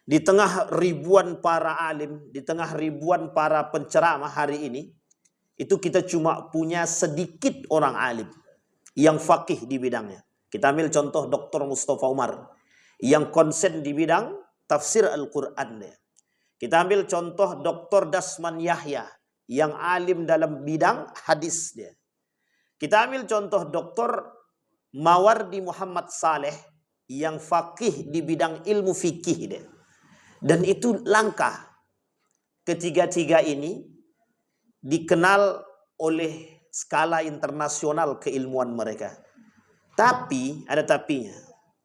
Di tengah ribuan para alim, di tengah ribuan para penceramah hari ini, itu kita cuma punya sedikit orang alim yang faqih di bidangnya. Kita ambil contoh Dr. Mustafa Umar yang konsen di bidang tafsir Al-Quran. Kita ambil contoh Dr. Dasman Yahya yang alim dalam bidang hadis dia. Kita ambil contoh Dr. Mawardi Muhammad Saleh yang faqih di bidang ilmu fikih dia. Dan itu langka. Ketiga-tiga ini dikenal oleh skala internasional keilmuan mereka. Tapi, ada tapinya.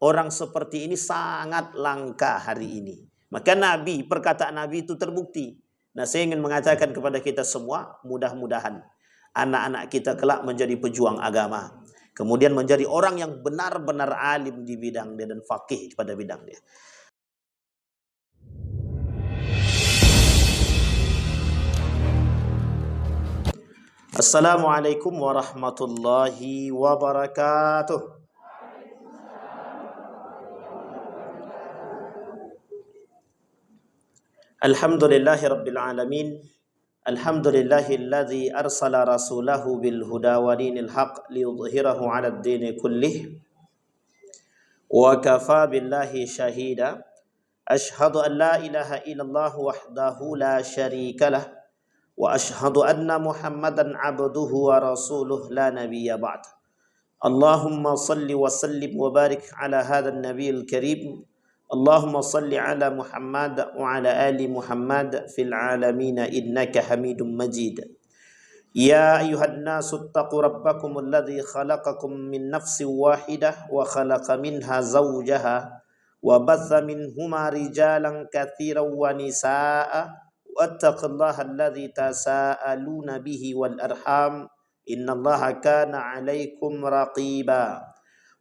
Orang seperti ini sangat langka hari ini. Maka Nabi, perkataan Nabi itu terbukti. Nah, saya ingin mengatakan kepada kita semua, mudah-mudahan anak-anak kita kelak menjadi pejuang agama. Kemudian menjadi orang yang benar-benar alim di bidang dia dan faqih pada bidang dia. Assalamualaikum warahmatullahi wabarakatuh. Alhamdulillahi rabbil alamin. Alhamdulillahilladzi arsala rasulahu bil huda wa dinil haq liyudhhirahu 'alad dini kullih. Wa kafa billahi shahida. Ashhadu an la ilaha illallah wahdahu la syarika lah. Wa ashhadu anna Muhammadan abduhu wa rasuluh la nabiyya ba'd. Allahumma salli wa sallim wa barik ala hadzal nabiyil karim. Allahumma salli ala Muhammad wa ala ali Muhammad fil alamin innaka Hamidum Majid. Ya ayyuhan nasu ittaqu rabbakum alladzi khalaqakum min nafsin wahidah wa khalaqa minha zawjaha wa batha minhuma rijalan katsiran wa nisaa'a. Wattaqullaha alladzi tasaaluna bihi wal arham innallaha kana 'alaikum raqiba.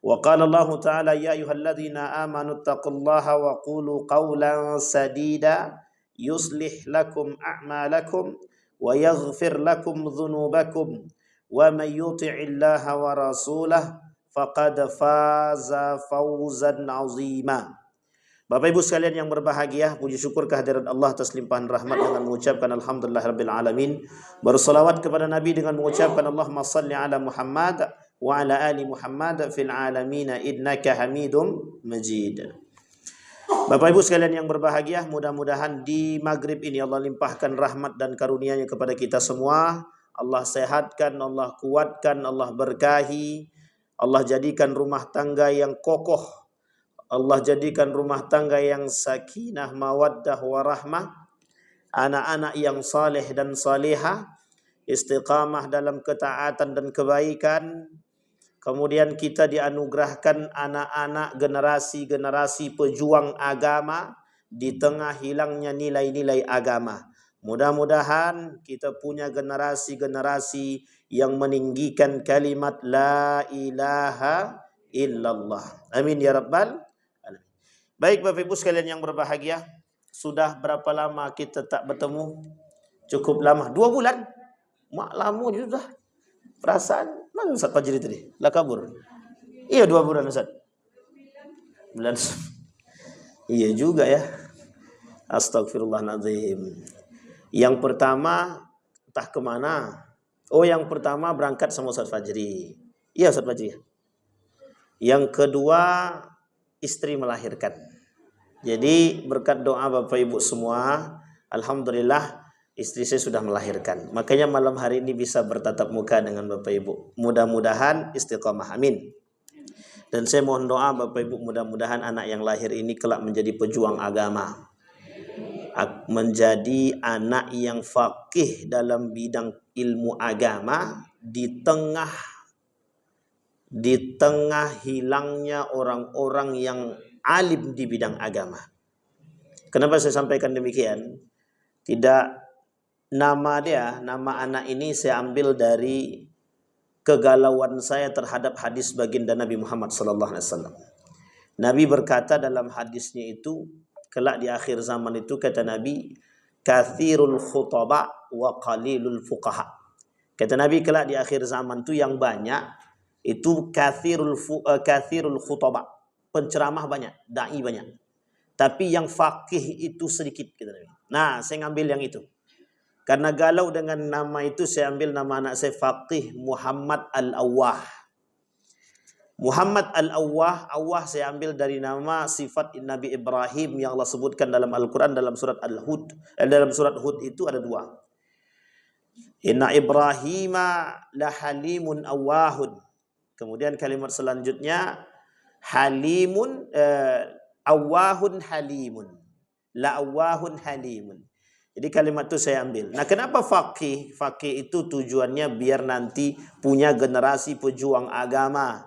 Wa qala Allah ta'ala ya ayyuhalladzina amanu taqullaha wa qulu qawlan sadida yuslih lakum a'malakum wa yaghfir lakum dhunubakum wa may yuti'illaha wa rasulahu faqad faza fawzan 'azima. Bapak Ibu sekalian yang berbahagia, puji syukur kehadirat Allah atas limpahan rahmat dengan mengucapkan alhamdulillah rabbil alamin. Bersolawat kepada Nabi dengan mengucapkan Allahumma salli ala Muhammad wa ala ali Muhammad fil alamin innaka Hamidum Majid. Bapak Ibu sekalian yang berbahagia, mudah-mudahan di maghrib ini Allah limpahkan rahmat dan karunia-Nya kepada kita semua. Allah sehatkan, Allah kuatkan, Allah berkahi. Allah jadikan rumah tangga yang kokoh. Allah jadikan rumah tangga yang sakinah, mawaddah, warahmah. Anak-anak yang saleh dan salihah, istiqamah dalam ketaatan dan kebaikan. Kemudian kita dianugerahkan anak-anak generasi-generasi pejuang agama di tengah hilangnya nilai-nilai agama. Mudah-mudahan kita punya generasi-generasi yang meninggikan kalimat la ilaha illallah. Amin ya rabbal. Baik Bapak Ibu sekalian yang berbahagia, sudah berapa lama kita tak bertemu? Cukup lama, 2 bulan. Mak lama juga. Perasaan, mana Ustaz Fajri tadi? Lah kabur. Iya 2 bulan Ustaz. Bulan. Iya juga ya. Astagfirullahaladzim. Yang pertama, entah kemana. Oh yang pertama berangkat sama Ustaz Fajri. Iya Ustaz Fajri. Yang kedua, istri melahirkan. Jadi berkat doa Bapak Ibu semua, alhamdulillah istri saya sudah melahirkan. Makanya malam hari ini bisa bertatap muka dengan Bapak Ibu. Mudah-mudahan istiqomah, amin. Dan saya mohon doa Bapak Ibu, mudah-mudahan anak yang lahir ini kelak menjadi pejuang agama. Menjadi anak yang faqih dalam bidang ilmu agama di tengah hilangnya orang-orang yang alim di bidang agama. Kenapa saya sampaikan demikian? Tidak, nama anak ini saya ambil dari kegalauan saya terhadap hadis baginda Nabi Muhammad SAW. Nabi berkata dalam hadisnya itu, kelak di akhir zaman itu kata Nabi, kathirul khutaba wa qalilul fuqaha. Kata Nabi kelak di akhir zaman itu yang banyak itu kathirul khutaba, penceramah banyak, dai banyak. Tapi yang faqih itu sedikit, kata Nabi. Nah, saya ngambil yang itu. Karena galau dengan nama itu, saya ambil nama anak saya Faqih Muhammad Al-Awwah. Muhammad Al-Awwah, Awwah saya ambil dari nama sifat Nabi Ibrahim yang Allah sebutkan dalam Al-Quran dalam surat Al-Hud. Dalam surat Hud itu ada dua. Inna Ibrahima la halimun awwahun. Kemudian kalimat selanjutnya halimun awwahun halimun. La awwahun halimun. Jadi kalimat itu saya ambil. Nah, kenapa faqih? Faqih itu tujuannya biar nanti punya generasi pejuang agama.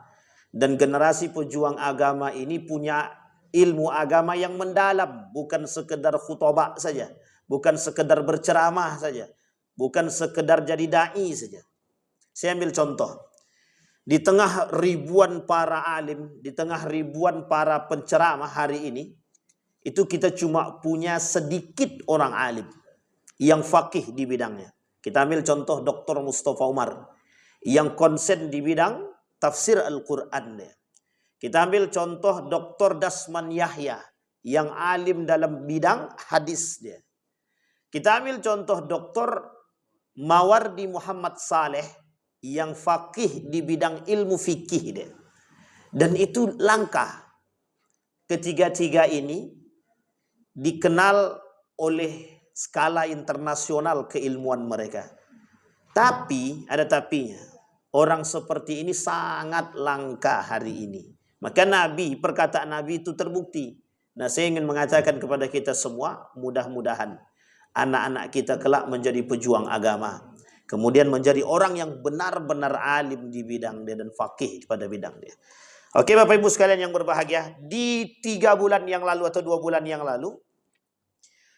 Dan generasi pejuang agama ini punya ilmu agama yang mendalam. Bukan sekedar khutbah saja. Bukan sekedar berceramah saja. Bukan sekedar jadi da'i saja. Saya ambil contoh. Di tengah ribuan para alim, di tengah ribuan para penceramah hari ini, itu kita cuma punya sedikit orang alim yang faqih di bidangnya. Kita ambil contoh Dr. Mustafa Umar yang konsen di bidang tafsir Al-Quran. Kita ambil contoh Dr. Dasman Yahya yang alim dalam bidang hadis dia. Kita ambil contoh Dr. Mawardi Muhammad Saleh yang faqih di bidang ilmu fikih dia. Dan itu langka. Ketiga-tiga ini dikenal oleh skala internasional keilmuan mereka. Tapi, ada tapinya. Orang seperti ini sangat langka hari ini. Maka perkataan Nabi itu terbukti. Nah, saya ingin mengatakan kepada kita semua, mudah-mudahan anak-anak kita kelak menjadi pejuang agama. Kemudian menjadi orang yang benar-benar alim di bidang dia dan faqih pada bidang dia. Oke Bapak Ibu sekalian yang berbahagia. Di 3 bulan yang lalu atau 2 bulan yang lalu.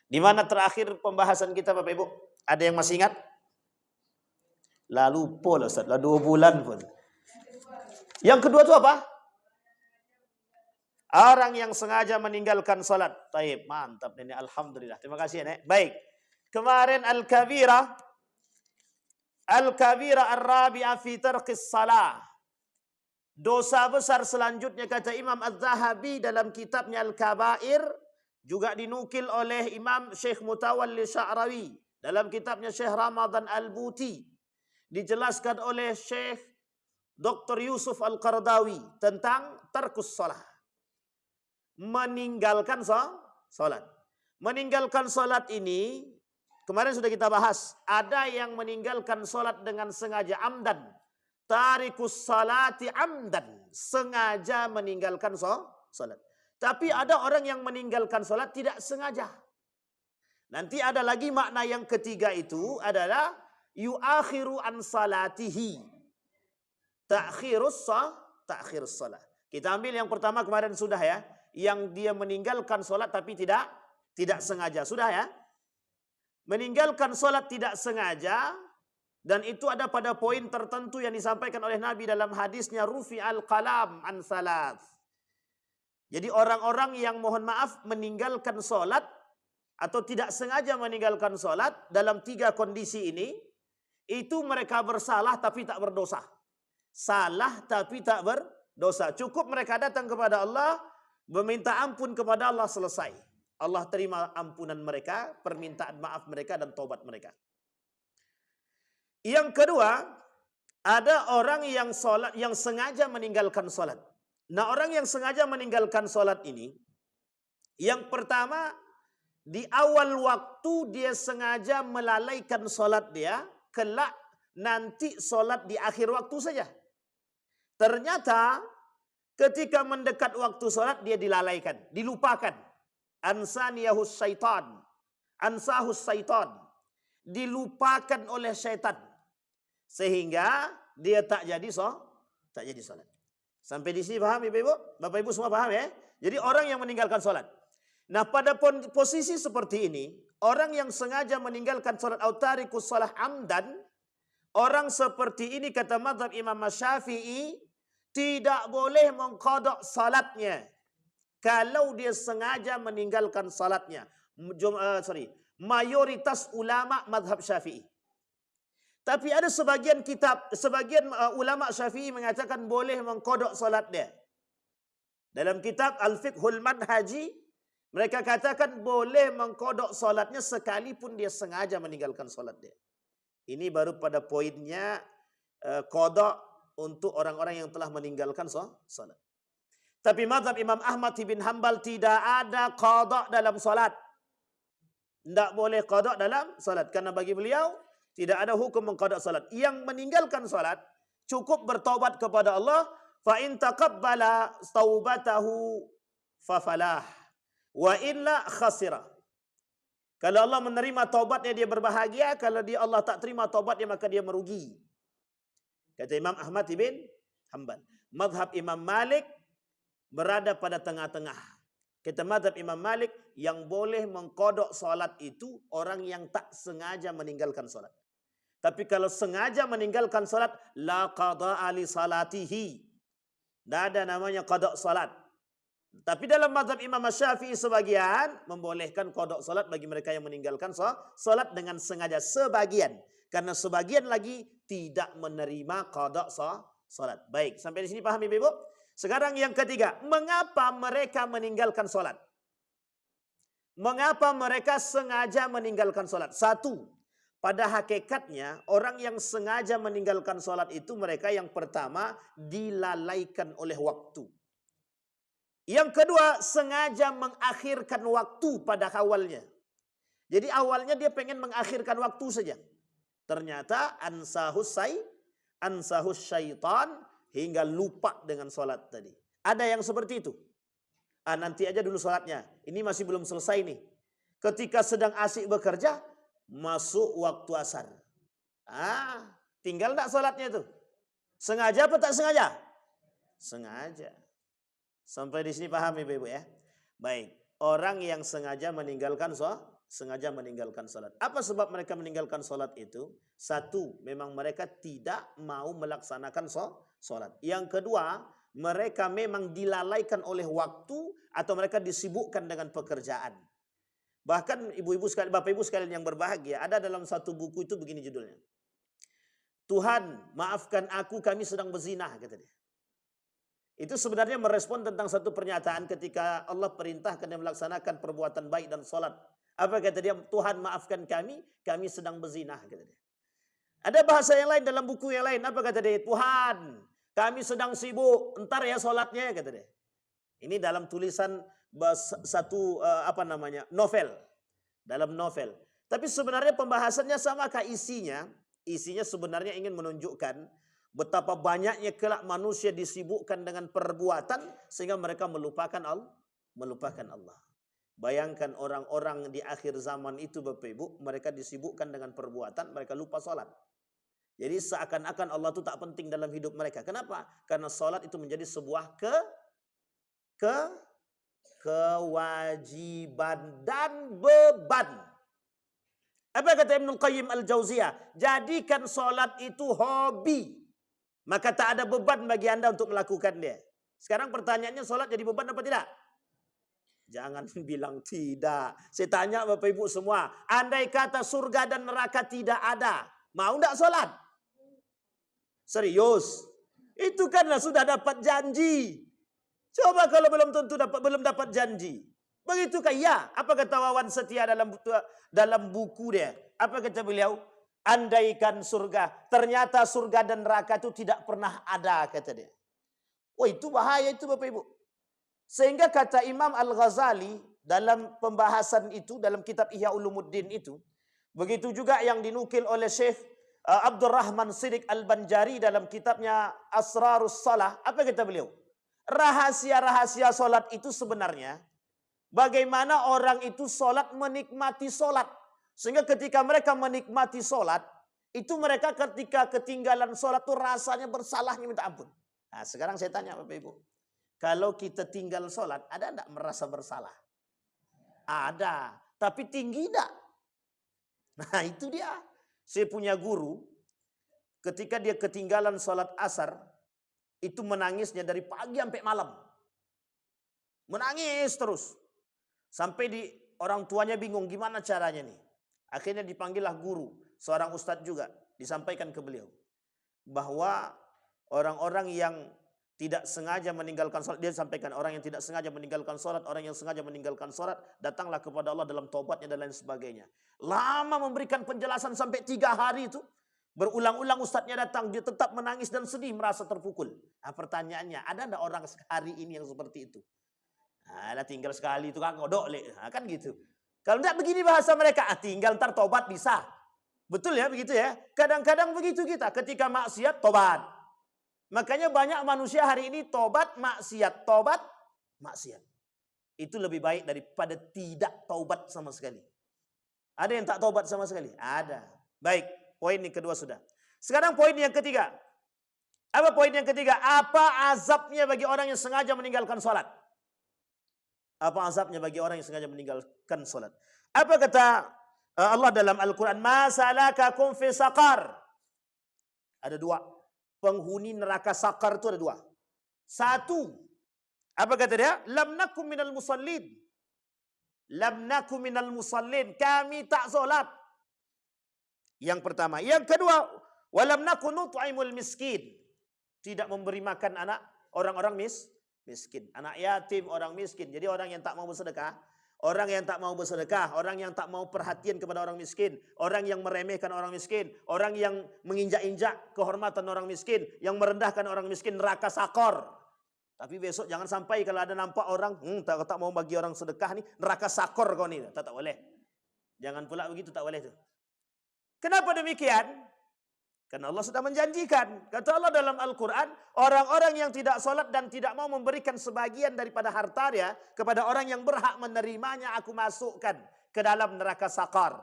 Di mana terakhir pembahasan kita Bapak Ibu? Ada yang masih ingat? Lalu pola Ustaz. Lah 2 bulan pun. Yang kedua itu apa? Orang yang sengaja meninggalkan salat. Taib, mantap Nenek. Alhamdulillah. Terima kasih Nenek. Baik. Kemarin Al-Kabira Ar-Rabi'ah fi tarqis salah. Dosa besar selanjutnya kata Imam Az-Zahabi dalam kitabnya Al-Kabair. Juga dinukil oleh Imam Syekh Mutawalli Sya'rawi. Dalam kitabnya Syekh Ramadan Al-Buti. Dijelaskan oleh Syekh Dr. Yusuf Al-Qardawi. Tentang tarkus salah. Meninggalkan salat. Meninggalkan salat ini kemarin sudah kita bahas. Ada yang meninggalkan salat dengan sengaja amdan. Tarikus salati amdan. Sengaja meninggalkan salat. Tapi ada orang yang meninggalkan salat tidak sengaja. Nanti ada lagi makna yang ketiga itu adalah yuakhiru an salatihi. Ta'khirus salat. Kita ambil yang pertama kemarin sudah ya. Yang dia meninggalkan salat tapi tidak sengaja. Sudah ya? Meninggalkan salat tidak sengaja dan itu ada pada poin tertentu yang disampaikan oleh Nabi dalam hadisnya rufi'al qalam an salat. Jadi orang-orang yang mohon maaf meninggalkan salat atau tidak sengaja meninggalkan salat dalam 3 kondisi ini itu mereka bersalah tapi tak berdosa. Salah tapi tak berdosa. Cukup mereka datang kepada Allah meminta ampun kepada Allah selesai. Allah terima ampunan mereka, permintaan maaf mereka dan taubat mereka. Yang kedua, ada orang yang sengaja meninggalkan salat. Nah, orang yang sengaja meninggalkan salat ini, yang pertama di awal waktu dia sengaja melalaikan salat dia, kelak nanti salat di akhir waktu saja. Ternyata ketika mendekat waktu salat dia dilalaikan, dilupakan. Ansahus syaitan. Dilupakan oleh syaitan. Sehingga dia tak jadi salat. Sampai di sini paham Ibu? Bapak Ibu semua paham ya? Jadi orang yang meninggalkan salat. Nah, pada posisi seperti ini, orang yang sengaja meninggalkan salat autarikus salah amdan, orang seperti ini kata mazhab Imam Syafi'i tidak boleh mengqada salatnya. Kalau dia sengaja meninggalkan salatnya. Mayoritas ulama mazhab Syafi'i. Tapi ada sebagian ulama Syafi'i mengatakan boleh mengqada salat dia. Dalam kitab Al-Fiqhul Manhaji Mereka katakan boleh mengkodok solatnya sekalipun dia sengaja meninggalkan solat dia. Ini baru pada poinnya kodok untuk orang-orang yang telah meninggalkan solat. Tapi mazhab Imam Ahmad bin Hanbal tidak ada kodok dalam solat. Tidak boleh kodok dalam solat. Karena bagi beliau tidak ada hukum mengkodok solat. Yang meninggalkan solat cukup bertaubat kepada Allah. Fa in taqabbala taubatahu fafalah. Wa illa khasira. Kalau Allah menerima taubatnya dia berbahagia, kalau Allah tak terima taubatnya maka dia merugi. Kata Imam Ahmad bin Hanbal. Mazhab Imam Malik berada pada tengah-tengah. Kata mazhab Imam Malik, yang boleh mengkodok solat itu orang yang tak sengaja meninggalkan solat. Tapi kalau sengaja meninggalkan solat, la qada'a li salatihi. Tidak ada namanya kodok solat. Tapi dalam mazhab Imam Syafi'i sebagian membolehkan kodok solat bagi mereka yang meninggalkan solat dengan sengaja. Sebagian. Karena sebagian lagi tidak menerima kodok solat. Baik, sampai di sini paham Ibu? Sekarang yang ketiga, mengapa mereka meninggalkan solat? Mengapa mereka sengaja meninggalkan solat? Satu, pada hakikatnya orang yang sengaja meninggalkan solat itu mereka yang pertama dilalaikan oleh waktu. Yang kedua, sengaja mengakhirkan waktu pada awalnya. Jadi awalnya dia pengen mengakhirkan waktu saja. Ternyata ansahus syaitan hingga lupa dengan solat tadi. Ada yang seperti itu. Nanti aja dulu solatnya. Ini masih belum selesai nih. Ketika sedang asik bekerja, masuk waktu asar. Tinggal tak solatnya itu? Sengaja apa tak sengaja? Sengaja. Sampai di sini paham Ibu ya? Baik, orang yang sengaja meninggalkan salat. Apa sebab mereka meninggalkan salat itu? Satu, memang mereka tidak mau melaksanakan salat. Yang kedua, mereka memang dilalaikan oleh waktu atau mereka disibukkan dengan pekerjaan. Bahkan ibu-ibu sekalian, bapak ibu sekalian yang berbahagia, ada dalam satu buku itu begini judulnya. Tuhan, maafkan aku, kami sedang berzinah, kata dia. Itu sebenarnya merespon tentang satu pernyataan ketika Allah perintahkan dia melaksanakan perbuatan baik dan salat. Apa kata dia? Tuhan maafkan kami sedang berzinah, kata dia. Ada bahasa yang lain dalam buku yang lain. Apa kata dia? Tuhan, kami sedang sibuk, entar ya salatnya, kata dia. Ini dalam tulisan satu novel. Dalam novel. Tapi sebenarnya pembahasannya samakah isinya? Isinya sebenarnya ingin menunjukkan betapa banyaknya kelak manusia disibukkan dengan perbuatan sehingga mereka melupakan Allah. Bayangkan orang-orang di akhir zaman itu Bapak Ibu, mereka disibukkan dengan perbuatan, mereka lupa salat. Jadi seakan-akan Allah itu tak penting dalam hidup mereka. Kenapa? Karena salat itu menjadi sebuah kewajiban dan beban. Apa kata Ibnul Qayyim Al-Jauziyah? Jadikan salat itu hobi. Maka tak ada beban bagi Anda untuk melakukan dia. Sekarang pertanyaannya, salat jadi beban apa tidak? Jangan bilang tidak. Saya tanya Bapak Ibu semua, andai kata surga dan neraka tidak ada, mau tidak salat? Serius? Itu karena sudah dapat janji. Coba kalau belum dapat janji. Begitukah? Ya. Apa kata Wawan Setia dalam buku dia? Apa kata beliau? Andaikan surga, ternyata surga dan neraka itu tidak pernah ada, kata dia. Wah, itu bahaya itu Bapak Ibu. Sehingga kata Imam Al-Ghazali dalam pembahasan itu, dalam kitab Ihya Ulumuddin itu, begitu juga yang dinukil oleh Syekh Abdurrahman Siddiq Al-Banjari dalam kitabnya Asrarus Salah. Apa kata beliau? Rahasia-rahasia solat itu sebenarnya, bagaimana orang itu solat menikmati solat. Sehingga ketika mereka menikmati solat, itu mereka ketika ketinggalan solat itu rasanya bersalahnya minta ampun. Nah, sekarang saya tanya Bapak Ibu, kalau kita tinggal solat, ada enggak merasa bersalah? Ada, tapi tinggi enggak? Nah itu dia. Saya punya guru, ketika dia ketinggalan solat asar, itu menangisnya dari pagi sampai malam. Menangis terus. Sampai orang tuanya bingung gimana caranya nih. Akhirnya dipanggillah guru, seorang ustadz juga, disampaikan ke beliau bahwa orang-orang yang tidak sengaja meninggalkan salat. Dia sampaikan orang yang tidak sengaja meninggalkan salat, orang yang sengaja meninggalkan salat, datanglah kepada Allah dalam taubatnya dan lain sebagainya. Lama memberikan penjelasan sampai 3 hari itu. Berulang-ulang ustadznya datang, dia tetap menangis dan sedih, merasa terpukul. Nah, pertanyaannya, ada enggak orang hari ini yang seperti itu? Ada tinggal sekali itu kan ngodok, kan gitu. Kalau enggak begini bahasa mereka, tinggal ntar tobat bisa. Betul ya begitu ya? Kadang-kadang begitu kita, ketika maksiat tobat. Makanya banyak manusia hari ini tobat maksiat, tobat maksiat. Itu lebih baik daripada tidak taubat sama sekali. Ada yang tak taubat sama sekali? Ada. Baik, poin yang kedua sudah. Sekarang poin yang ketiga. Apa poin yang ketiga? Apa azabnya bagi orang yang sengaja meninggalkan sholat? Apa azabnya bagi orang yang sengaja meninggalkan sholat? Apa kata Allah dalam Al-Quran? Ma salakakum fi saqar. Ada 2. Penghuni neraka sakar itu ada 2. 1. Apa kata dia? Lam nakum minal musallin. Lam nakum minal musallin. Kami tak solat. Yang pertama. Yang kedua. Walam nakun nut'imul miskin. Tidak memberi makan anak orang-orang miskin. Anak yatim, orang miskin. Jadi orang yang tak mau bersedekah. Orang yang tak mau bersedekah, orang yang tak mau perhatian kepada orang miskin, orang yang meremehkan orang miskin, orang yang menginjak-injak kehormatan orang miskin, yang merendahkan orang miskin, neraka sakor. Tapi besok jangan sampai kalau ada nampak orang, tak mau bagi orang sedekah nih, neraka sakor kau nih, tak boleh. Jangan pula begitu, tak boleh tuh. Kenapa demikian? Karena Allah sudah menjanjikan. Kata Allah dalam Al-Quran, orang-orang yang tidak sholat dan tidak mau memberikan sebagian daripada hartanya kepada orang yang berhak menerimanya, aku masukkan ke dalam neraka sakar.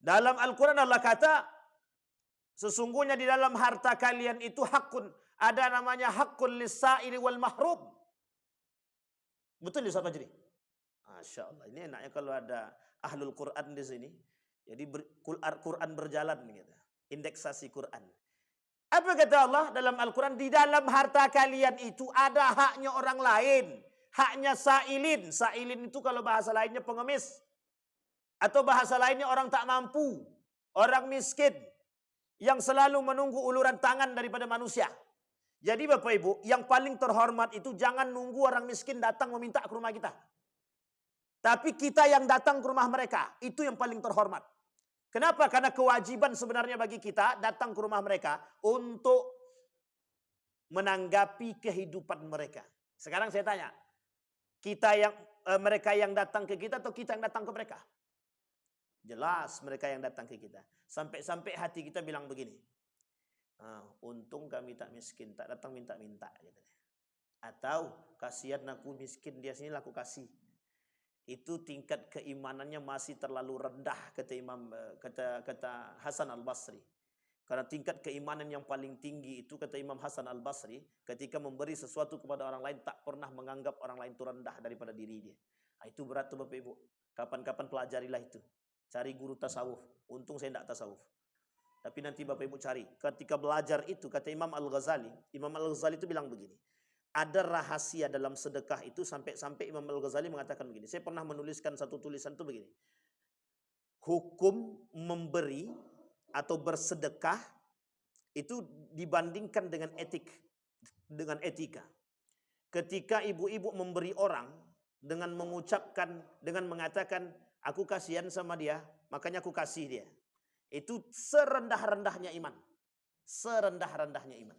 Dalam Al-Quran Allah kata, sesungguhnya di dalam harta kalian itu hakun. Ada namanya hakun lis-sa'ili wal mahrum. Betul ya Ustaz Fajri? Masya Allah. Ini enaknya kalau ada ahlul Quran di sini. Jadi Quran berjalan gitu. Indeksasi Quran. Apa kata Allah dalam Al-Quran? Di dalam harta kalian itu ada haknya orang lain. Haknya sa'ilin. Sa'ilin itu kalau bahasa lainnya pengemis. Atau bahasa lainnya orang tak mampu. Orang miskin. Yang selalu menunggu uluran tangan daripada manusia. Jadi Bapak Ibu, yang paling terhormat itu jangan nunggu orang miskin datang meminta ke rumah kita. Tapi kita yang datang ke rumah mereka. Itu yang paling terhormat. Kenapa? Karena kewajiban sebenarnya bagi kita datang ke rumah mereka untuk menanggapi kehidupan mereka. Sekarang saya tanya, mereka yang datang ke kita atau kita yang datang ke mereka? Jelas mereka yang datang ke kita. Sampai-sampai hati kita bilang begini, untung kami tak miskin, tak datang minta-minta. Atau kasihan aku miskin, dia sini aku kasih. Itu tingkat keimanannya masih terlalu rendah, kata Hasan Al-Basri. Karena tingkat keimanan yang paling tinggi itu, kata Imam Hasan Al-Basri, ketika memberi sesuatu kepada orang lain tak pernah menganggap orang lain itu rendah daripada diri dia. Itu berat tuh Bapak Ibu. Kapan-kapan pelajarilah itu. Cari guru tasawuf. Untung saya tidak tasawuf. Tapi nanti Bapak Ibu cari. Ketika belajar itu, kata Imam Al-Ghazali itu bilang begini. Ada rahasia dalam sedekah itu sampai Imam Al-Ghazali mengatakan begini. Saya pernah menuliskan satu tulisan itu begini. Hukum memberi atau bersedekah itu dibandingkan dengan etika. Ketika ibu-ibu memberi orang dengan mengatakan aku kasihan sama dia, makanya aku kasih dia. Itu serendah-rendahnya iman. Serendah-rendahnya iman.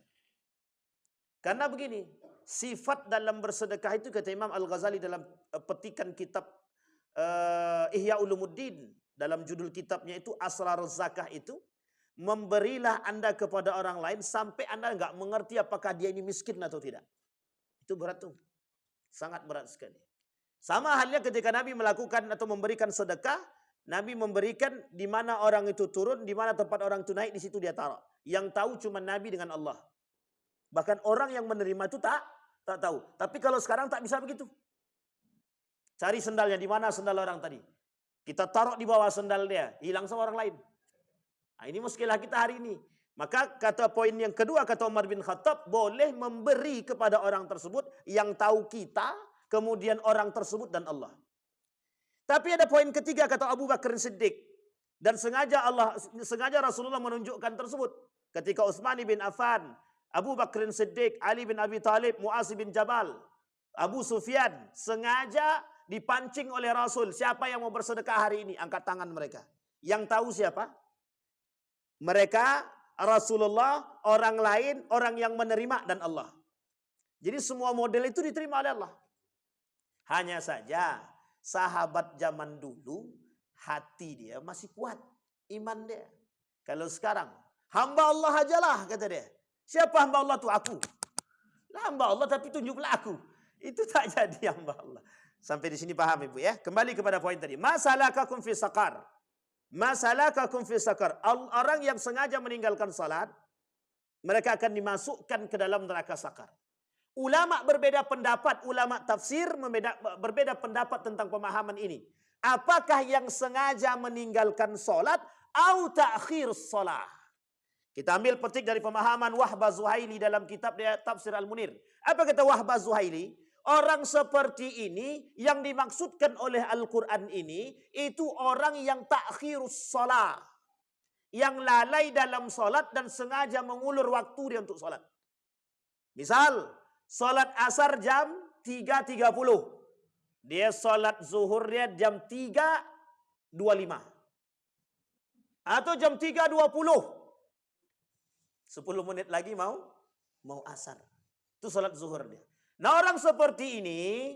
Karena begini, sifat dalam bersedekah itu kata Imam Al-Ghazali dalam petikan kitab Ihya Ulumuddin, dalam judul kitabnya itu Asraruz Zakah itu, memberilah Anda kepada orang lain sampai Anda enggak mengerti apakah dia ini miskin atau tidak. Itu berat tuh. Sangat berat sekali. Sama halnya ketika Nabi melakukan atau memberikan sedekah, Nabi memberikan di mana orang itu turun, di mana tempat orang itu naik, di situ dia taruh. Yang tahu cuma Nabi dengan Allah. Bahkan orang yang menerima itu tak tahu. Tapi kalau sekarang tak bisa begitu. Cari sendalnya, di mana sendal orang tadi? Kita taruh di bawah sendal dia, hilang sama orang lain. Nah, ini muskilah kita hari ini. Maka kata poin yang kedua, kata Umar bin Khattab, boleh memberi kepada orang tersebut yang tahu kita, kemudian orang tersebut dan Allah. Tapi ada poin ketiga, kata Abu Bakar Siddiq. Dan sengaja Rasulullah menunjukkan tersebut. Ketika Utsman bin Affan Abu Bakr Siddiq, Ali bin Abi Talib, Muaz bin Jabal, Abu Sufyan sengaja dipancing oleh Rasul. Siapa yang mau bersedekah hari ini? Angkat tangan mereka. Yang tahu siapa? Mereka, Rasulullah, orang lain, orang yang menerima, dan Allah. Jadi semua model itu diterima oleh Allah. Hanya saja sahabat zaman dulu hati dia masih kuat, iman dia. Kalau sekarang hamba Allah ajalah kata dia. Siapa hamba Allah tu? Aku. Lah hamba Allah tapi tunjuklah aku. Itu tak jadi hamba Allah. Sampai di sini paham Ibu ya? Kembali kepada poin tadi. Masalakakum fi saqar. Masalakakum fi saqar. Orang yang sengaja meninggalkan salat, mereka akan dimasukkan ke dalam neraka sakar. Ulama berbeda pendapat, ulama tafsir berbeda pendapat tentang pemahaman ini. Apakah yang sengaja meninggalkan solat atau ta'khir solat? Kita ambil petik dari pemahaman Wahbah Zuhaili dalam kitab dia Tafsir Al-Munir. Apa kata Wahbah Zuhaili? Orang seperti ini yang dimaksudkan oleh Al-Quran ini, itu orang yang ta'khirus solat. Yang lalai dalam solat dan sengaja mengulur waktu dia untuk solat. Misal, solat asar jam 3.30. Dia solat zuhur dia jam 3.25. Atau jam 3.20. 10 menit lagi mau asar. Itu solat zuhur dia. Nah orang seperti ini,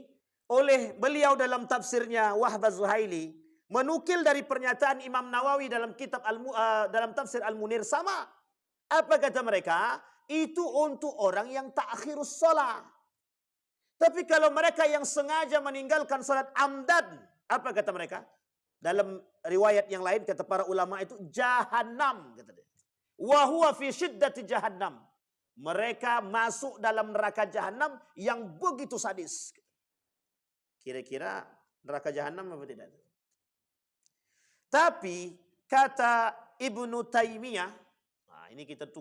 oleh beliau dalam tafsirnya Wahbah Zuhaili, menukil dari pernyataan Imam Nawawi dalam kitab dalam tafsir Al-Munir sama. Apa kata mereka? Itu untuk orang yang ta'khirus shalah. Tapi kalau mereka yang sengaja meninggalkan salat amdan, apa kata mereka? Dalam riwayat yang lain kata para ulama itu jahannam kata dia. Wa huwa fi syiddati jahannam. Mereka masuk dalam neraka jahannam yang begitu sadis. Kira-kira neraka jahannam apa tidak? Tapi kata Ibnu Taimiyah, nah ini kita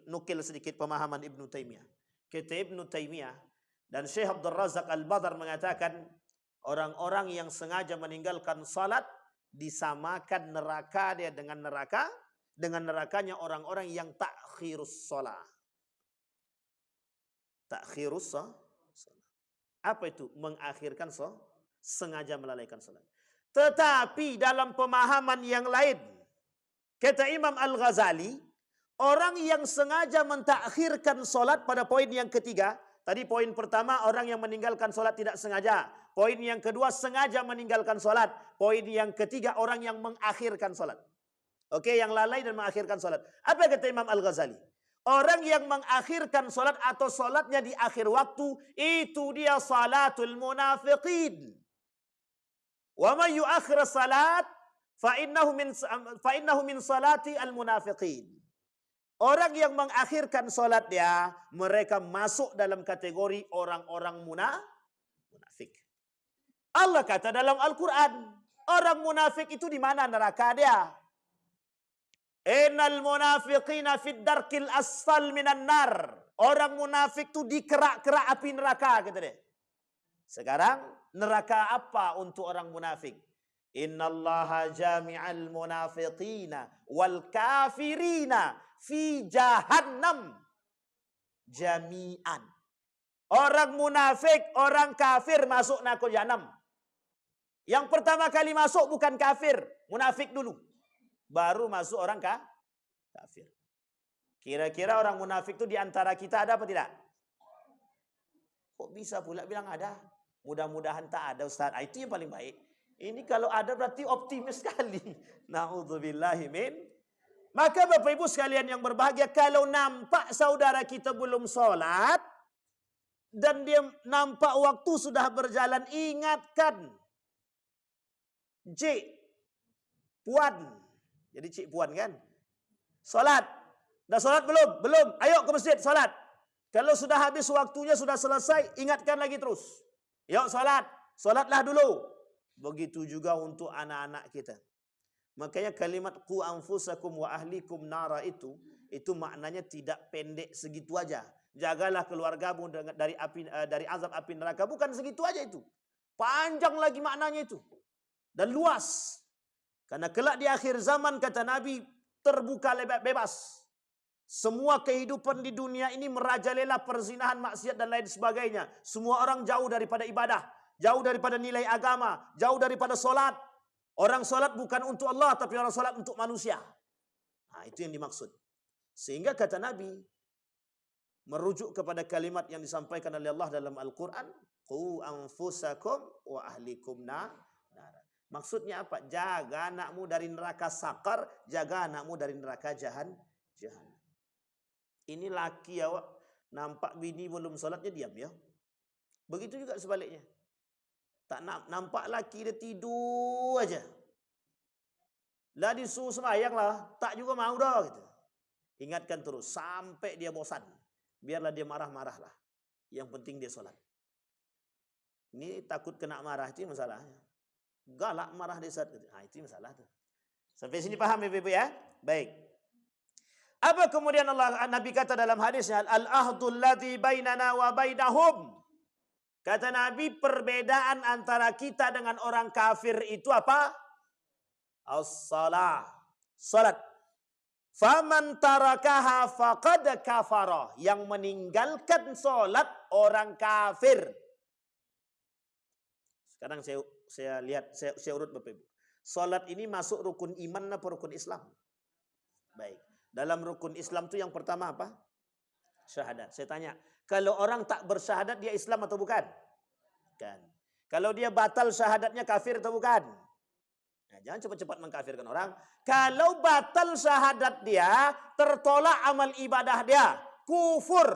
nukil sedikit pemahaman Ibnu Taimiyah. Kata Ibnu Taimiyah dan Syekh Abdul Razak Al-Badar mengatakan orang-orang yang sengaja meninggalkan salat disamakan neraka dia dengan nerakanya orang-orang yang ta'khirus shalah. Ta'khirus shalah. Apa itu? Mengakhirkan salat, sengaja melalaikan salat. Tetapi dalam pemahaman yang lain, kata Imam Al-Ghazali, orang yang sengaja mentakhirkan salat pada poin yang ketiga, tadi poin pertama orang yang meninggalkan salat tidak sengaja. Poin yang kedua sengaja meninggalkan salat. Poin yang ketiga orang yang mengakhirkan salat. Oke, yang lalai dan mengakhirkan salat. Apa kata Imam Al-Ghazali? Orang yang mengakhirkan salat atau salatnya di akhir waktu, itu dia salatul munafiqin. Wa man yu'akhir salat fa innahu min salati al-munafiqin. Orang yang mengakhirkan salat dia, mereka masuk dalam kategori orang-orang munafik. Allah kata dalam Al-Quran, orang munafik itu di mana neraka dia? Innal munafiqina fid darkil asfal minan nar. Orang munafik itu di kerak-kerak api neraka kata dia. Sekarang neraka apa untuk orang munafik? Innallaha jami'al munafiqina wal kafirina fi jahannam jami'an. Orang munafik, orang kafir masuk neraka jahannam. Yang pertama kali masuk bukan kafir, munafik dulu. Baru masuk orang kafir. Kira-kira orang munafik itu di antara kita ada apa tidak? Kok bisa pula bilang ada? Mudah-mudahan tak ada Ustaz. Itu yang paling baik. Ini kalau ada berarti optimis sekali. Na'udzubillahi min. Maka Bapak Ibu sekalian yang berbahagia, kalau nampak saudara kita belum sholat, dan dia nampak waktu sudah berjalan, ingatkan. Cik Puan. Jadi Cik Puan kan? Sholat. Dah sholat belum? Belum. Ayo ke masjid sholat. Kalau sudah habis waktunya, sudah selesai, ingatkan lagi terus. Yuk sholat. Sholatlah dulu. Begitu juga untuk anak-anak kita. Makanya kalimat qu anfusakum wa ahlikum nara itu maknanya tidak pendek segitu aja. Jagalah keluargamu dari azab api neraka. Bukan segitu aja itu. Panjang lagi maknanya itu. Dan luas. Karena kelak di akhir zaman kata Nabi terbuka bebas. Semua kehidupan di dunia ini merajalela perzinahan, maksiat dan lain sebagainya. Semua orang jauh daripada ibadah, jauh daripada nilai agama, jauh daripada solat. Orang solat bukan untuk Allah, tapi orang solat untuk manusia. Nah, itu yang dimaksud. Sehingga kata Nabi, merujuk kepada kalimat yang disampaikan oleh Allah dalam Al-Quran, qu anfusakum wa ahlikum nar. Maksudnya apa? Jaga anakmu dari neraka sakar, jaga anakmu dari neraka jahanam. Ini laki awak nampak bini belum solatnya diam ya. Begitu juga sebaliknya. Tak nampak laki dia tidur aja. Lah disuruh sembahyang lah, tak juga mau dah gitu. Ingatkan terus sampai dia bosan. Biarlah dia marah-marah lah. Yang penting dia solat. Ini takut kena marah itu masalahnya. Galak marah dia saat itu. Itu masalah tuh. Sampai sini paham Ibu-ibu ya? Baik. Apa kemudian Nabi kata dalam hadisnya, al-ahdul ladzi bainana wa bainahum. Kata Nabi, perbedaan antara kita dengan orang kafir itu apa? As-salah. Salat. Faman tarakaha faqad kafara. Yang meninggalkan salat orang kafir. Sekarang saya lihat, saya urut Bapak Ibu. Salat ini masuk rukun iman atau rukun Islam? Baik. Dalam rukun Islam itu yang pertama apa? Syahadat. Saya tanya, kalau orang tak bersyahadat dia Islam atau bukan? Bukan. Kalau dia batal syahadatnya kafir atau bukan? Nah, jangan cepat-cepat mengkafirkan orang. Kalau batal syahadat dia, tertolak amal ibadah dia, kufur.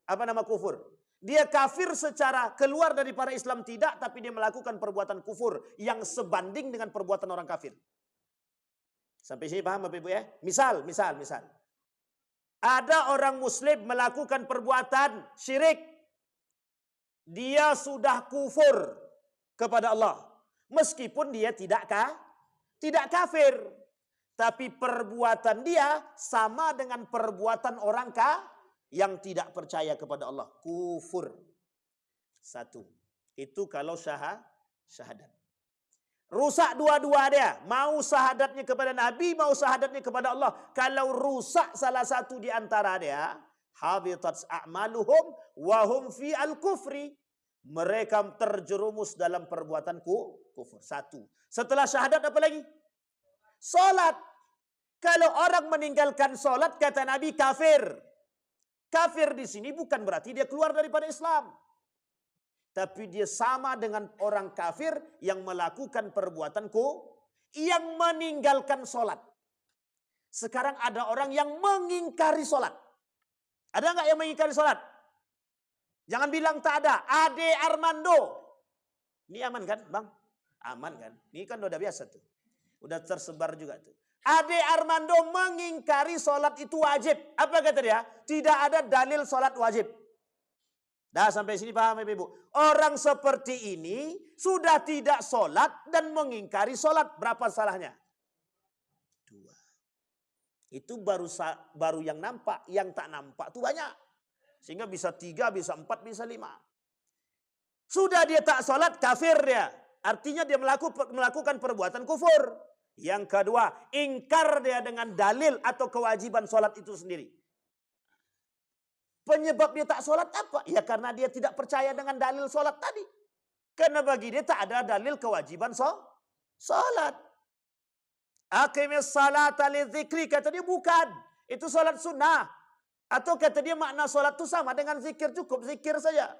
Apa nama kufur? Dia kafir secara keluar dari para Islam tidak, tapi dia melakukan perbuatan kufur yang sebanding dengan perbuatan orang kafir. Sampai sini paham Bapak Ibu ya? Misal. Ada orang muslim melakukan perbuatan syirik. Dia sudah kufur kepada Allah. Meskipun dia tidak kafir. Tapi perbuatan dia sama dengan perbuatan orang yang tidak percaya kepada Allah. Kufur. Satu. Itu kalau syahadat. Rusak dua-dua dia. Mau syahadatnya kepada Nabi, mau syahadatnya kepada Allah. Kalau rusak salah satu di antara dia, habitat a'maluhum wa hum fi al-kufri. Mereka terjerumus dalam perbuatan kufur. Satu. Setelah syahadat apa lagi? Salat. Kalau orang meninggalkan salat, kata Nabi kafir. Kafir di sini bukan berarti dia keluar daripada Islam. Tapi dia sama dengan orang kafir yang melakukan perbuatan yang meninggalkan solat. Sekarang ada orang yang mengingkari solat. Ada nggak yang mengingkari solat? Jangan bilang tak ada. Ade Armando. Ini aman kan bang? Aman kan? Ini kan udah biasa tuh. Udah tersebar juga tuh. Ade Armando mengingkari solat itu wajib. Apa kata dia? Tidak ada dalil solat wajib. Dah sampai sini paham Ibu? Orang seperti ini sudah tidak sholat dan mengingkari sholat. Berapa salahnya? 2. Itu baru yang nampak. Yang tak nampak itu banyak. Sehingga bisa 3, bisa 4, bisa 5. Sudah dia tak sholat, kafir dia. Artinya dia melakukan perbuatan kufur. Yang kedua, ingkar dia dengan dalil atau kewajiban sholat itu sendiri. Penyebab dia tak sholat apa? Ya karena dia tidak percaya dengan dalil sholat tadi. Karena bagi dia tak ada dalil kewajiban sholat. Aqimis salata lidzikri, kata dia bukan. Itu sholat sunnah. Atau kata dia makna sholat itu sama dengan zikir, cukup zikir saja.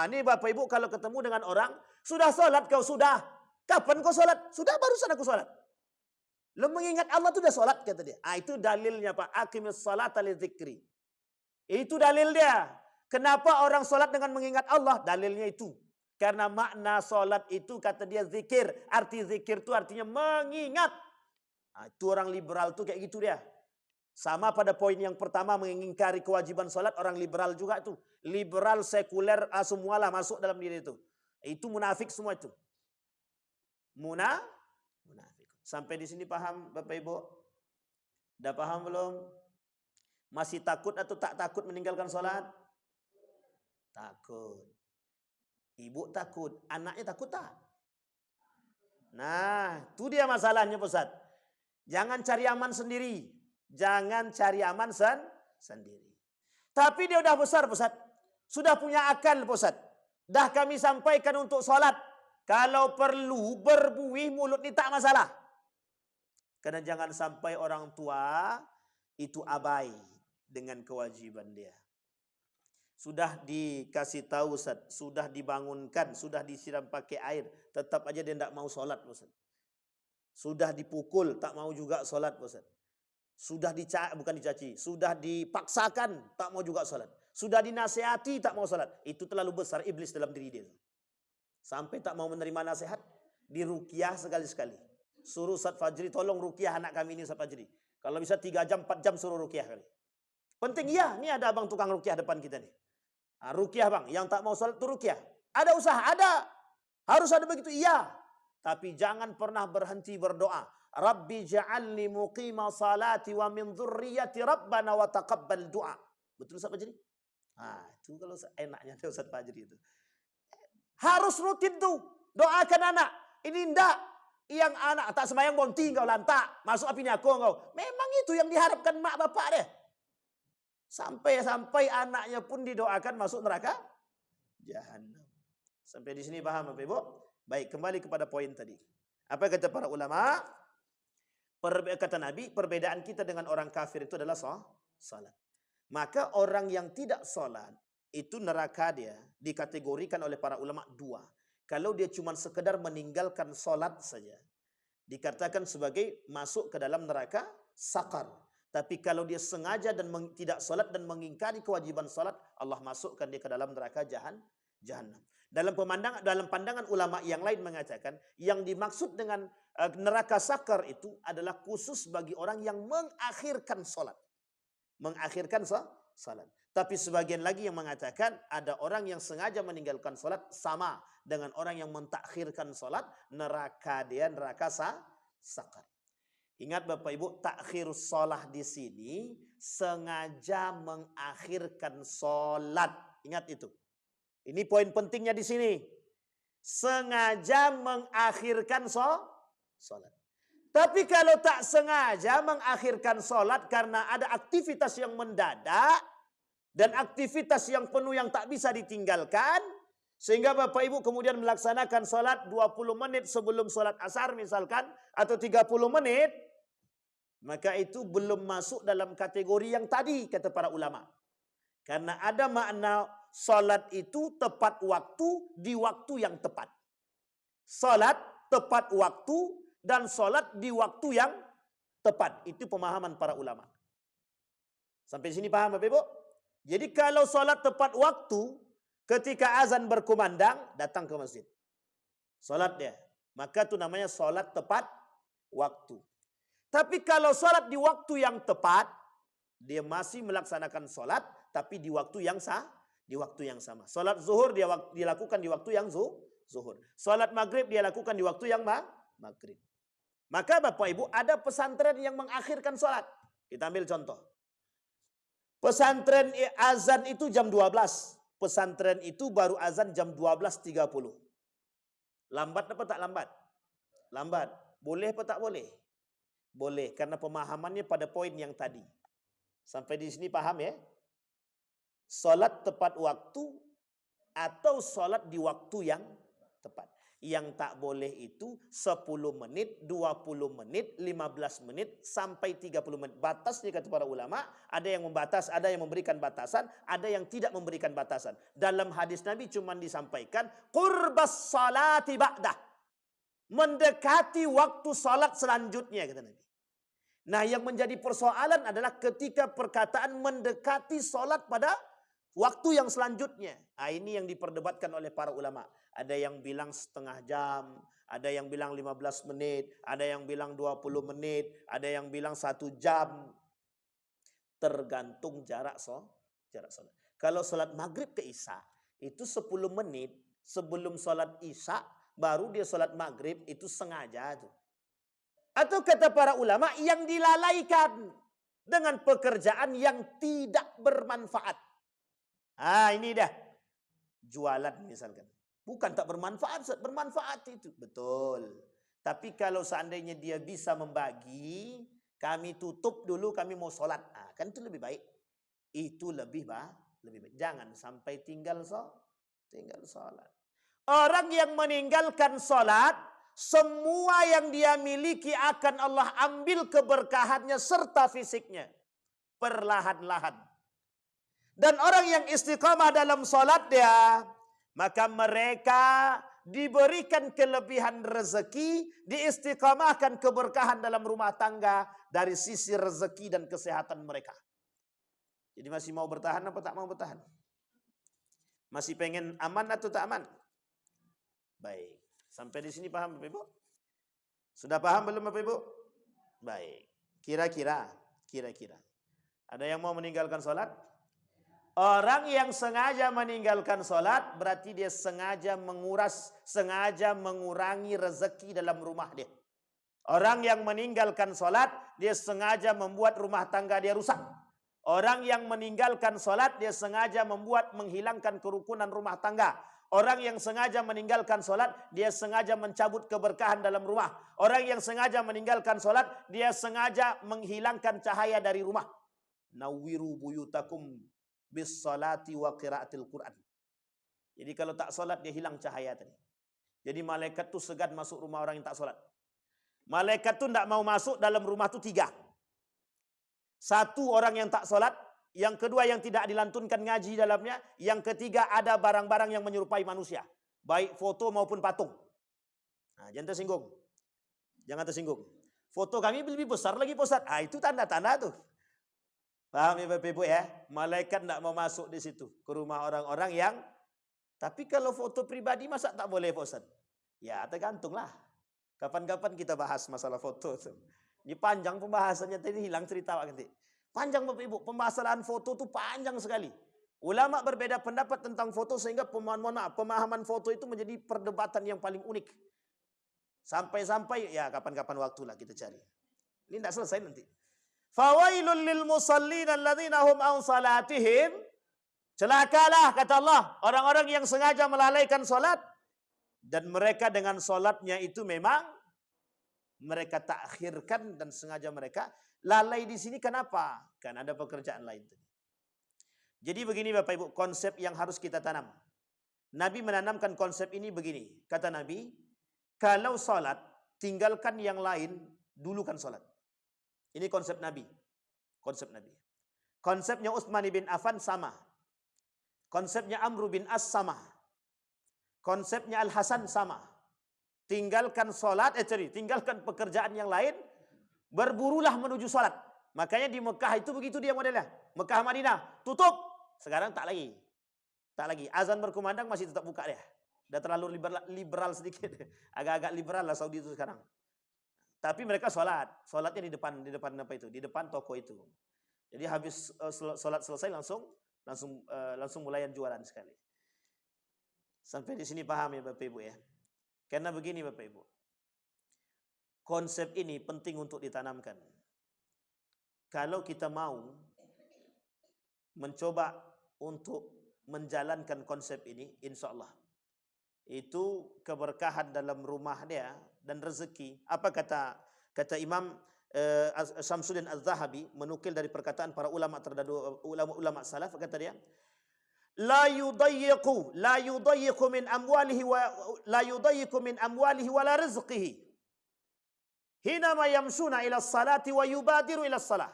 Ini Bapak Ibu kalau ketemu dengan orang, sudah sholat kau sudah. Kapan kau sholat? Sudah barusan aku sholat. Lo mengingat Allah itu sudah sholat kata dia. Itu dalilnya Pak. Aqimis salata lidzikri. Itu dalil dia. Kenapa orang solat dengan mengingat Allah? Dalilnya itu. Karena makna solat itu kata dia zikir. Arti zikir itu artinya mengingat. Itu orang liberal tuh kayak gitu dia. Sama pada poin yang pertama mengingkari kewajiban solat. Orang liberal juga tuh. Liberal, sekuler, semualah masuk dalam diri itu. Itu munafik semua itu. Munafik. Sampai di sini paham Bapak Ibu? Udah paham belum? Masih takut atau tak takut meninggalkan sholat? Takut. Ibu takut. Anaknya takut tak? Nah, itu dia masalahnya Ustaz. Jangan cari aman sendiri. Jangan cari aman sendiri. Tapi dia udah besar, Ustaz. Sudah punya akal, Ustaz. Dah kami sampaikan untuk sholat. Kalau perlu berbuih mulut ni tak masalah. Karena jangan sampai orang tua itu abai dengan kewajiban dia. Sudah dikasih tahu, Ustaz, sudah dibangunkan, sudah disiram pakai air, tetap aja dia tidak mau sholat, Ustaz. Sudah dipukul, tak mau juga sholat, Ustaz. Sudah dicaci, sudah dipaksakan, tak mau juga sholat. Sudah dinasihati, tak mau sholat. Itu terlalu besar iblis dalam diri dia. Sampai tak mau menerima nasihat, diruqyah sekali-sekali. Suruh Ustaz Fajri, tolong ruqyah anak kami ini Ustaz Fajri. Kalau bisa 3 jam, 4 jam suruh ruqyah kali. Penting ya, ini ada abang tukang ruqyah depan kita nih. Ruqyah bang, yang tak mau sholat itu ruqyah. Ada usaha, ada. Harus ada begitu, iya. Tapi jangan pernah berhenti berdoa. Rabbi ja'alni muqima salati wa min dzurriyyati rabbana wa taqabbal du'a. Betul Ustaz Fajri? Itu kalau enaknya Ustaz Fajri itu. Harus rutin tuh. Doakan anak. Ini ndak. Yang anak tak sembahyang bonti kau lantak. Masuk api nyako kau. Memang itu yang diharapkan mak bapak deh. Sampai anaknya pun didoakan masuk neraka jahanam. Sampai di sini paham Bapak Ibu? Baik, kembali kepada poin tadi. Apa kata para ulama? Kata Nabi, perbedaan kita dengan orang kafir itu adalah salat. Maka orang yang tidak salat, itu neraka dia dikategorikan oleh para ulama 2. Kalau dia cuma sekedar meninggalkan salat saja, dikatakan sebagai masuk ke dalam neraka sakar. Tapi kalau dia sengaja dan tidak salat dan mengingkari kewajiban salat, Allah masukkan dia ke dalam neraka jahanam. Dalam pandangan ulama yang lain mengatakan, yang dimaksud dengan neraka sakar itu adalah khusus bagi orang yang mengakhirkan salat. Mengakhirkan salat. Tapi sebagian lagi yang mengatakan ada orang yang sengaja meninggalkan salat sama dengan orang yang mentakhirkan salat, neraka dia neraka sakar. Ingat Bapak Ibu, takhirus shalah di sini sengaja mengakhirkan salat. Ingat itu. Ini poin pentingnya di sini. Sengaja mengakhirkan salat. Tapi kalau tak sengaja mengakhirkan salat karena ada aktivitas yang mendadak dan aktivitas yang penuh yang tak bisa ditinggalkan, sehingga Bapak Ibu kemudian melaksanakan salat 20 menit sebelum salat asar misalkan, atau 30 menit, maka itu belum masuk dalam kategori yang tadi kata para ulama. Karena ada makna salat itu tepat waktu di waktu yang tepat. Salat tepat waktu dan salat di waktu yang tepat. Itu pemahaman para ulama. Sampai sini paham Bapak Ibu? Jadi kalau salat tepat waktu, ketika azan berkumandang, datang ke masjid. Salat dia. Maka itu namanya salat tepat waktu. Tapi kalau salat di waktu yang tepat, dia masih melaksanakan salat, tapi di waktu yang sama. Salat zuhur dia lakukan di waktu yang zuhur. Salat maghrib dia lakukan di waktu yang maghrib. Maka Bapak Ibu ada pesantren yang mengakhirkan salat. Kita ambil contoh. Pesantren azan itu jam 12. Pesantren itu baru azan jam 12.30. Lambat apa tak lambat? Lambat. Boleh apa tak boleh? Boleh, karena pemahamannya pada poin yang tadi. Sampai di sini paham ya? Salat tepat waktu atau salat di waktu yang tepat. Yang tak boleh itu 10 menit, 20 menit, 15 menit, sampai 30 menit. Batasnya kata para ulama, ada yang membatas, ada yang memberikan batasan, ada yang tidak memberikan batasan. Dalam hadis Nabi cuma disampaikan, qurbas salati ba'dah. Mendekati waktu salat selanjutnya, kata Nabi. Nah, yang menjadi persoalan adalah ketika perkataan mendekati salat pada waktu yang selanjutnya. Ini yang diperdebatkan oleh para ulama. Ada yang bilang setengah jam, ada yang bilang 15 menit, ada yang bilang 20 menit, ada yang bilang 1 jam. Tergantung jarak salat. Kalau salat maghrib ke isya, itu 10 menit sebelum salat isya, baru dia salat maghrib, itu sengaja tuh. Atau kata para ulama yang dilalaikan dengan pekerjaan yang tidak bermanfaat. Ini dah. Jualan misalkan. Bukan tak bermanfaat, bermanfaat itu. Betul. Tapi kalau seandainya dia bisa membagi, kami tutup dulu, kami mau sholat. Kan itu lebih baik. Itu lebih baik. Jangan sampai tinggal salat. Orang yang meninggalkan salat, semua yang dia miliki akan Allah ambil keberkahannya serta fisiknya. Perlahan-lahan. Dan orang yang istiqamah dalam salat dia, maka mereka diberikan kelebihan rezeki, diistiqamahkan keberkahan dalam rumah tangga dari sisi rezeki dan kesehatan mereka. Jadi masih mau bertahan apa tak mau bertahan? Masih pengen aman atau tak aman? Baik. Sampai di sini paham Bapak Ibu? Sudah paham belum Bapak Ibu? Baik. Kira-kira. Ada yang mau meninggalkan sholat? Orang yang sengaja meninggalkan sholat berarti dia sengaja mengurangi rezeki dalam rumah dia. Orang yang meninggalkan sholat, dia sengaja membuat rumah tangga dia rusak. Orang yang meninggalkan sholat, dia sengaja menghilangkan kerukunan rumah tangga. Orang yang sengaja meninggalkan sholat, dia sengaja mencabut keberkahan dalam rumah. Orang yang sengaja meninggalkan sholat, dia sengaja menghilangkan cahaya dari rumah. Nawwiru buyutakum bis salati wa qiraatil Quran. Jadi kalau tak sholat, dia hilang cahaya tadi. Jadi malaikat tu segan masuk rumah orang yang tak sholat. Malaikat tu tidak mau masuk dalam rumah tu 3. Satu, orang yang tak sholat. Yang kedua, yang tidak dilantunkan ngaji dalamnya. Yang ketiga, ada barang-barang yang menyerupai manusia. Baik foto maupun patung. Nah, jangan tersinggung. Foto kami lebih besar lagi Pak Ustaz. Itu tanda-tanda tuh. Paham ya Bapak Ibu ya? Malaikat tidak mau masuk di situ. Ke rumah orang-orang yang... Tapi kalau foto pribadi masa tak boleh Pak Ustaz? Ya tergantunglah. Kapan-kapan kita bahas masalah foto. Ini panjang pembahasannya, tadi hilang cerita nanti. Panjang Bapak Ibu, pembahasan foto itu panjang sekali. Ulama berbeda pendapat tentang foto sehingga pemahaman foto itu menjadi perdebatan yang paling unik. Sampai-sampai ya kapan-kapan waktulah kita cari. Ini tidak selesai nanti. Fawailul lil musallin alladzina hum an salatihim. Celakalah kata Allah orang-orang yang sengaja melalaikan salat dan mereka dengan salatnya itu memang mereka takhirkan dan sengaja mereka lalai di sini. Kenapa? Karena ada pekerjaan lain. Jadi begini Bapak Ibu, konsep yang harus kita tanam. Nabi menanamkan konsep ini begini. Kata Nabi, kalau salat, tinggalkan yang lain, dulukan salat. Ini konsep Nabi. Konsepnya Utsman bin Affan sama. Konsepnya Amr bin As sama. Konsepnya Al-Hasan sama. Tinggalkan tinggalkan pekerjaan yang lain, berburulah menuju salat. Makanya di Mekah itu begitu dia modelnya. Mekah Madinah tutup, sekarang tak lagi. Azan berkumandang masih tetap buka dia. Udah terlalu liberal sedikit. Agak-agak liberal lah Saudi itu sekarang. Tapi mereka salatnya di depan apa itu? Di depan toko itu. Jadi habis salat selesai langsung mulai jualan sekali. Sampai di sini paham ya Bapak Ibu ya? Karena begini Bapak Ibu, konsep ini penting untuk ditanamkan. Kalau kita mau mencoba untuk menjalankan konsep ini, insya Allah itu keberkahan dalam rumah dia dan rezeki. Apa kata Imam Syamsuddin Az-Zahabi menukil dari perkataan para ulama terdahulu, ulama salaf, kata dia, la yudayyiqu min amwalihi wa la rizqihi hinama yamshuna ila salati wa yubadiru ila salah.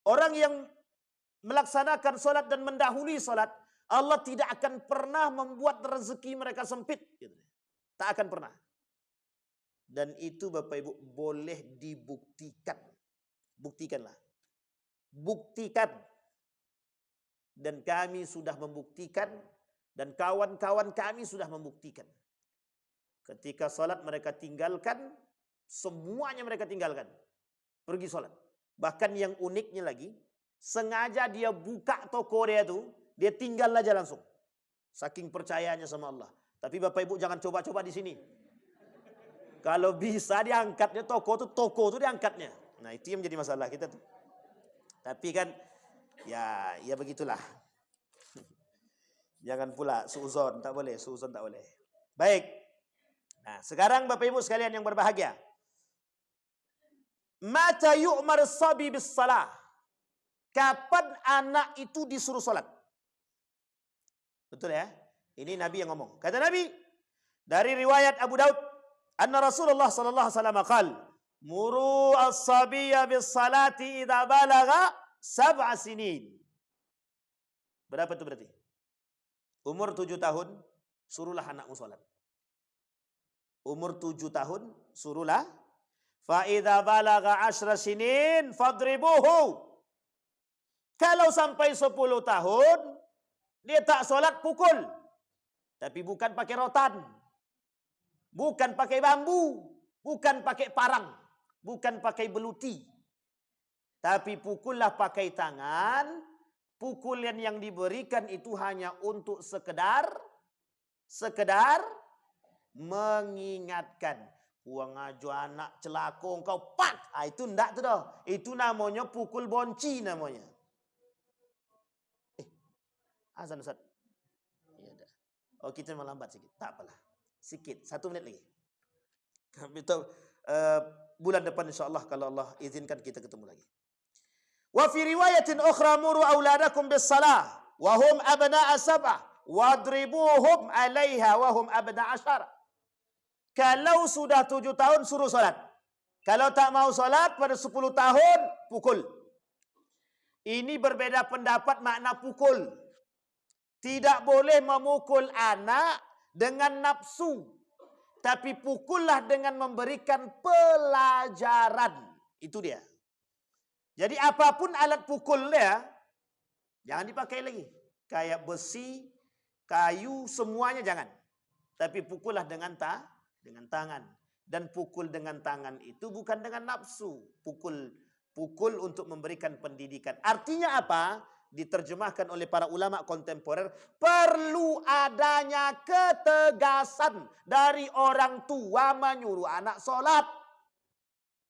Orang yang melaksanakan salat dan mendahului salat, Allah tidak akan pernah membuat rezeki mereka sempit. Tak akan pernah. Dan itu Bapak Ibu boleh dibuktikan. Buktikan. Dan kami sudah membuktikan, dan kawan-kawan kami sudah membuktikan. Ketika salat mereka tinggalkan, semuanya mereka tinggalkan. Pergi salat. Bahkan yang uniknya lagi, sengaja dia buka toko dia tuh, dia tinggal aja langsung. Saking percayanya sama Allah. Tapi Bapak Ibu jangan coba-coba di sini. Kalau bisa diangkatnya toko tuh diangkatnya. Nah itu yang menjadi masalah kita tuh. Tapi kan ya begitulah. Jangan pula suuzon, tak boleh. Baik. Nah, sekarang Bapak Ibu sekalian yang berbahagia. Mata yu'mar sabi bis salah. kapan anak itu disuruh sholat. Betul ya? Ini Nabi yang ngomong. Kata Nabi, dari riwayat Abu Daud, anna Rasulullah sallallahu alaihi wasallam qala, muru as-sabiyya bis salati idza balagha 7 sinin. Berapa itu berarti? Umur 7 tahun, suruhlah anakmu sholat. Umur 7 tahun, suruhlah. Fa idza balagha 10 sinin fadribuhu. Kalau sampai 10 tahun, dia tak sholat, pukul. Tapi bukan pakai rotan. Bukan pakai bambu. Bukan pakai parang. Bukan pakai beluti. Tapi pukullah pakai tangan. Pukulan yang diberikan itu hanya untuk sekedar mengingatkan. Wah ngajo anak celakong kau pak. Itu enggak tuh dah. Itu namanya pukul bonci namanya. Azan Ustaz. Ya dah. Oh kita melambat sedikit. Tak apalah. Sikit. 1 menit lagi. Bulan depan insyaAllah kalau Allah izinkan kita ketemu lagi. Wa fi riwayatin ukhra muru auladakum bis salah wa hum abna'a 7 wadribuhum 'alaiha wa hum abna'a 10. Kalau sudah 7 tahun suruh salat. Kalau tak mau salat pada 10 tahun pukul. Ini berbeda pendapat makna pukul. Tidak boleh memukul anak dengan nafsu. Tapi pukullah dengan memberikan pelajaran. Itu dia. Jadi apapun alat pukulnya, jangan dipakai lagi. Kayak besi, kayu, semuanya jangan. Tapi pukullah dengan tangan. Dan pukul dengan tangan itu bukan dengan nafsu. Pukul untuk memberikan pendidikan. Artinya apa? Diterjemahkan oleh para ulama kontemporer, perlu adanya ketegasan dari orang tua menyuruh anak sholat.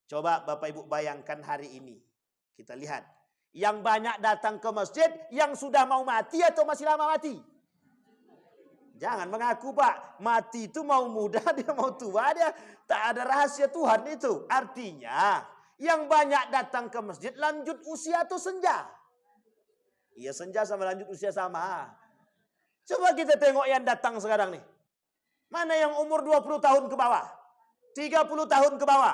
Coba Bapak Ibu bayangkan hari ini. Kita lihat. Yang banyak datang ke masjid, yang sudah mau mati atau masih lama mati? Jangan mengaku Pak, mati itu mau muda, dia mau tua, dia tak ada rahasia Tuhan itu. Artinya, yang banyak datang ke masjid lanjut usia atau senja? Iya senja sama lanjut usia sama. Coba kita tengok yang datang sekarang nih. Mana yang umur 20 tahun ke bawah? 30 tahun ke bawah?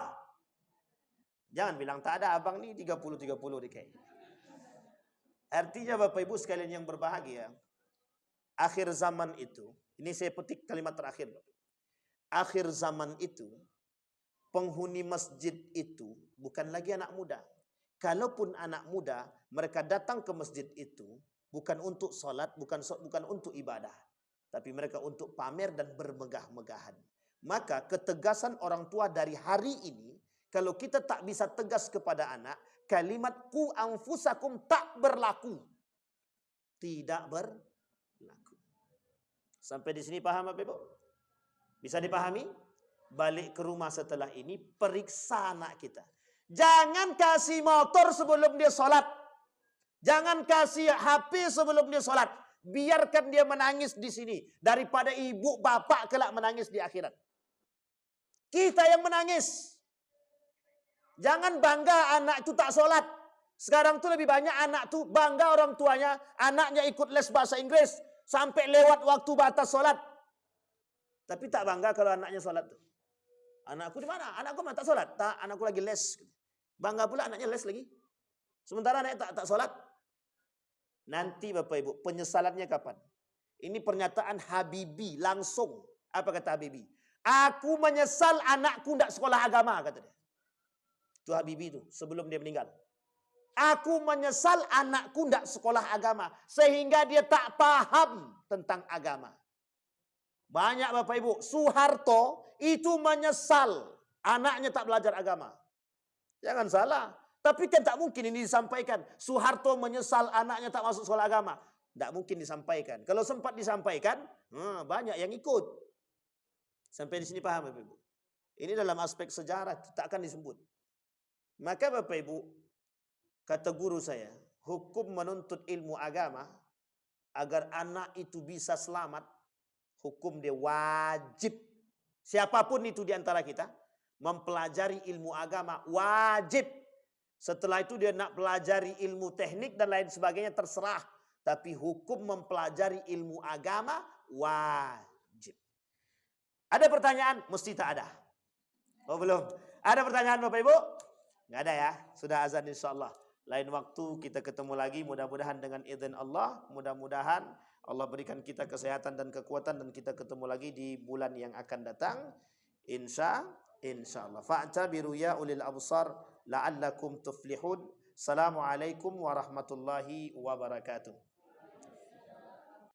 Jangan bilang tak ada abang nih 30 di kayak. Artinya Bapak Ibu sekalian yang berbahagia, akhir zaman itu, ini saya petik kalimat terakhir. Akhir zaman itu, penghuni masjid itu bukan lagi anak muda. Kalaupun anak muda, mereka datang ke masjid itu bukan untuk sholat, bukan untuk ibadah. Tapi mereka untuk pamer dan bermegah-megahan. Maka ketegasan orang tua dari hari ini, kalau kita tak bisa tegas kepada anak, kalimat ku anfusakum tak berlaku. Tidak berlaku. Sampai di sini paham Bapak Ibu? Bisa dipahami? Balik ke rumah setelah ini, periksa anak kita. Jangan kasih motor sebelum dia sholat. Jangan kasih HP sebelum dia sholat. Biarkan dia menangis di sini. Daripada ibu bapak kelak menangis di akhirat. Kita yang menangis. Jangan bangga anak itu tak sholat. Sekarang tuh lebih banyak anak tuh bangga orang tuanya. Anaknya ikut les bahasa Inggris. Sampai lewat waktu batas sholat. Tapi tak bangga kalau anaknya sholat tuh. Anakku di mana? Anakku tak sholat. Tak, anakku lagi les. Bangga pula anaknya les lagi. Sementara anaknya tak sholat. Nanti Bapak Ibu, penyesalannya kapan? Ini pernyataan Habibie langsung. Apa kata Habibie? Aku menyesal anakku tidak sekolah agama, kata dia. Itu Habibie itu, sebelum dia meninggal. Aku menyesal anakku tidak sekolah agama. Sehingga dia tak paham tentang agama. Banyak Bapak Ibu, Soeharto itu menyesal anaknya tak belajar agama. Jangan salah. Tapi kan tak mungkin ini disampaikan. Soeharto menyesal anaknya tak masuk sekolah agama. Tak mungkin disampaikan. Kalau sempat disampaikan, banyak yang ikut. Sampai di sini paham Bapak Ibu? Ini dalam aspek sejarah tak akan disebut. Maka Bapak Ibu, kata guru saya, hukum menuntut ilmu agama agar anak itu bisa selamat, hukum dia wajib. Siapapun itu di antara kita, mempelajari ilmu agama wajib. Setelah itu dia nak pelajari ilmu teknik dan lain sebagainya, terserah. Tapi hukum mempelajari ilmu agama wajib. Ada pertanyaan? Mesti tak ada. Oh belum? Ada pertanyaan Bapak Ibu? Nggak ada ya? Sudah azan insyaAllah. Lain waktu kita ketemu lagi, mudah-mudahan dengan izin Allah, mudah-mudahan Allah berikan kita kesehatan dan kekuatan dan kita ketemu lagi di bulan yang akan datang. Insyaallah. Fa'tabiru ya ulil absar la'allakum tuflihun. Assalamualaikum warahmatullahi wabarakatuh.